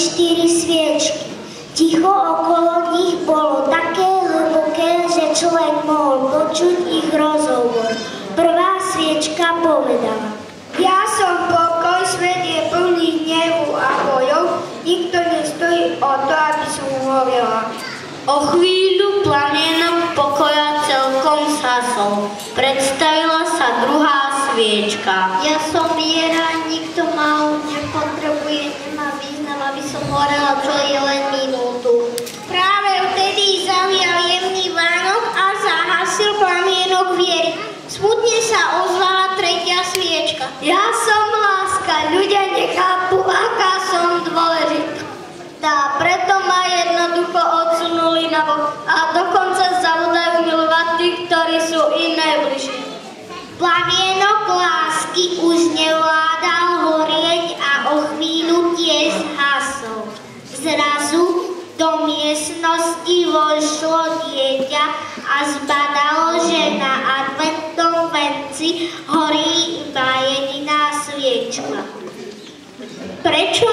4 sviečky. Ticho okolo nich bolo také hlboké, že človek mohol počuť ich rozhovor. Prvá sviečka povedala: Ja som pokoj, svet je plný hnevu a bojov, nikto nestojí o to, aby som horela. O chvíľu plamienok pokoja celkom zhasol. Predstavila sa druhá sviečka. Ja som miera, nikto ma nepotrebuje, nemá význam, aby som horela, čo je len minútu. Práve vtedy zavial jemný vánok a zahasil plamienok viery. Smutne sa ozvala tretia sviečka. Ja som láska, ľudia nechápu, aká som dôležitá. Preto ma jednoducho odsunuli nabok a dokonca zabúdajú milovať tých, ktorí sú im najbližší. Plamienok lásky už nevládal horieť a o chvíľu tiež zhasol. Zrazu do miestnosti vošlo dieťa a zbadalo, že na adventnom venci horí iba jediná sviečka. Prečo